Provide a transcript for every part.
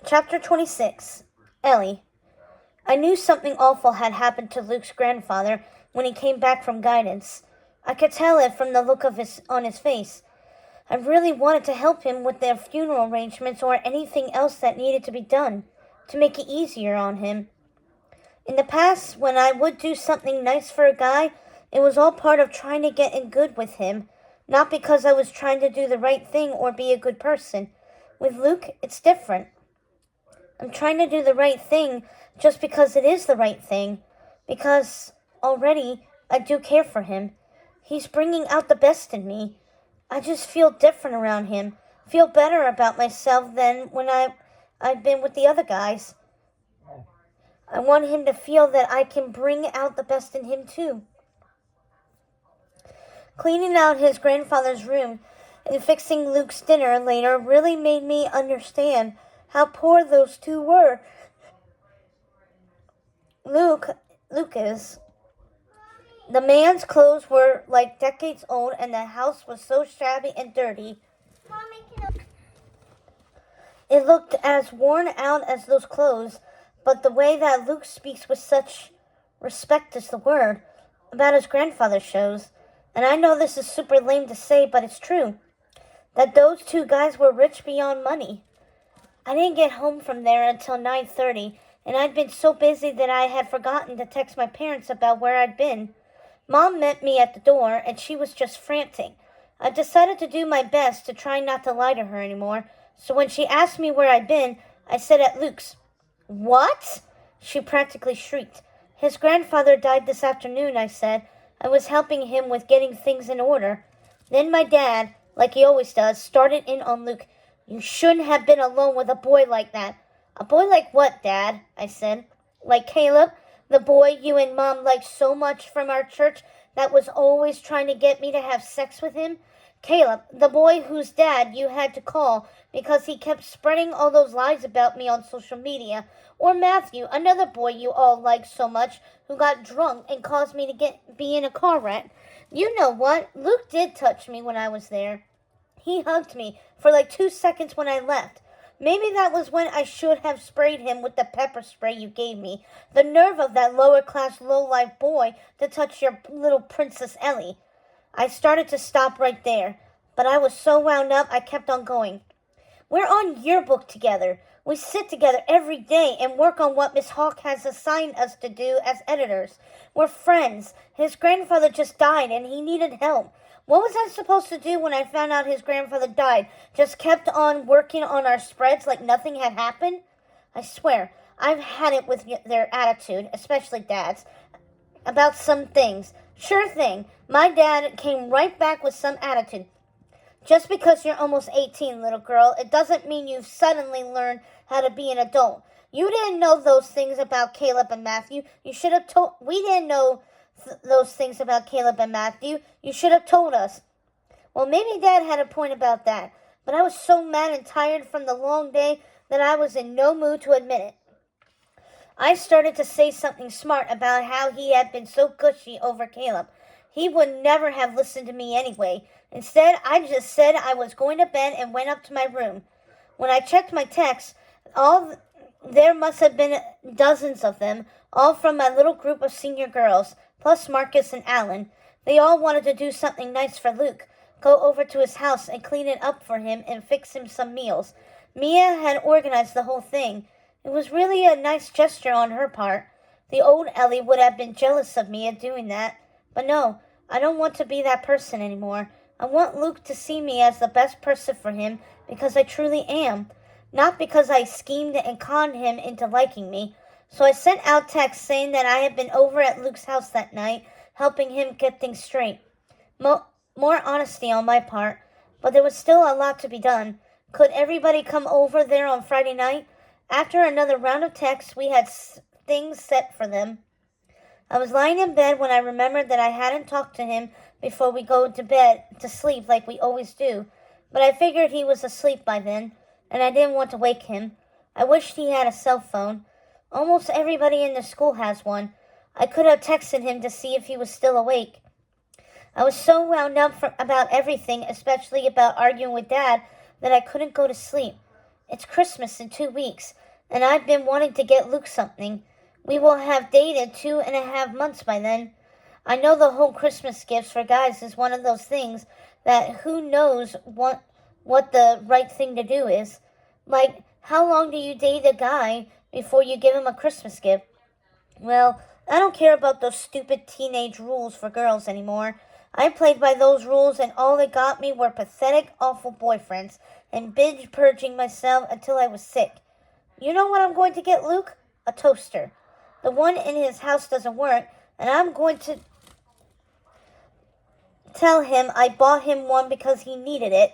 Chapter 26. Ellie. I knew something awful had happened to Luke's grandfather when he came back from guidance. I could tell it from the look on his face. I really wanted to help him with their funeral arrangements or anything else that needed to be done to make it easier on him. In the past, when I would do something nice for a guy, it was all part of trying to get in good with him, not because I was trying to do the right thing or be a good person. With Luke, it's different. I'm trying to do the right thing just because it is the right thing, because already I do care for him. He's bringing out the best in me. I just feel different around him, feel better about myself than when I've been with the other guys. I want him to feel that I can bring out the best in him too. Cleaning out his grandfather's room and fixing Luke's dinner later really made me understand how poor those two were. Luke is. The man's clothes were like decades old, and the house was so shabby and dirty. It looked as worn out as those clothes, but the way that Luke speaks with such respect is the word about his grandfather shows. And I know this is super lame to say, but it's true, that those two guys were rich beyond money. I didn't get home from there until 9:30, and I'd been so busy that I had forgotten to text my parents about where I'd been. Mom met me at the door, and she was just frantic. I decided to do my best to try not to lie to her anymore, so when she asked me where I'd been, I said at Luke's. What? She practically shrieked. His grandfather died this afternoon, I said. I was helping him with getting things in order. Then my dad, like he always does, started in on Luke. You shouldn't have been alone with a boy like that. A boy like what, Dad? I said. Like Caleb, the boy you and Mom liked so much from our church that was always trying to get me to have sex with him? Caleb, the boy whose dad you had to call because he kept spreading all those lies about me on social media. Or Matthew, another boy you all liked so much who got drunk and caused me to be in a car wreck. You know what? Luke did touch me when I was there. He hugged me for like 2 seconds when I left. Maybe that was when I should have sprayed him with the pepper spray you gave me. The nerve of that lower-class, low-life boy to touch your little Princess Ellie. I started to stop right there, but I was so wound up I kept on going. We're on yearbook together. We sit together every day and work on what Miss Hawk has assigned us to do as editors. We're friends. His grandfather just died and he needed help. What was I supposed to do when I found out his grandfather died? Just kept on working on our spreads like nothing had happened? I swear, I've had it with their attitude, especially Dad's, about some things. Sure thing, my dad came right back with some attitude. Just because you're almost 18, little girl, it doesn't mean you've suddenly learned how to be an adult. You didn't know those things about Caleb and Matthew. You should have told... We didn't know those things about Caleb and Matthew. You should have told us. Well, maybe Dad had a point about that, but I was so mad and tired from the long day that I was in no mood to admit it. I started to say something smart about how he had been so gushy over Caleb. He would never have listened to me anyway. Instead, I just said I was going to bed and went up to my room. When I checked my texts, there must have been dozens of them, all from my little group of senior girls, plus Marcus and Alan. They all wanted to do something nice for Luke, go over to his house and clean it up for him and fix him some meals. Mia had organized the whole thing. It was really a nice gesture on her part. The old Ellie would have been jealous of Mia doing that. But no, I don't want to be that person anymore. I want Luke to see me as the best person for him because I truly am, not because I schemed and conned him into liking me. So I sent out texts saying that I had been over at Luke's house that night, helping him get things straight. More honesty on my part, but there was still a lot to be done. Could everybody come over there on Friday night? After another round of texts, we had things set for them. I was lying in bed when I remembered that I hadn't talked to him before we go to bed to sleep like we always do, but I figured he was asleep by then, and I didn't want to wake him. I wished he had a cell phone. Almost everybody in the school has one. I could have texted him to see if he was still awake. I was so wound up about everything, especially about arguing with Dad, that I couldn't go to sleep. It's Christmas in 2 weeks, and I've been wanting to get Luke something. We will have dated 2.5 months by then. I know the whole Christmas gifts for guys is one of those things that who knows what the right thing to do is. Like, how long do you date a guy before you give him a Christmas gift? Well, I don't care about those stupid teenage rules for girls anymore. I played by those rules, and all it got me were pathetic, awful boyfriends, and binge purging myself until I was sick. You know what I'm going to get Luke? A toaster. The one in his house doesn't work, and I'm going to tell him I bought him one because he needed it.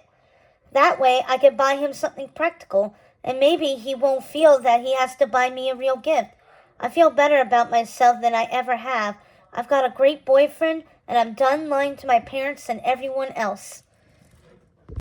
That way I can buy him something practical, and maybe he won't feel that he has to buy me a real gift. I feel better about myself than I ever have. I've got a great boyfriend, and I'm done lying to my parents and everyone else.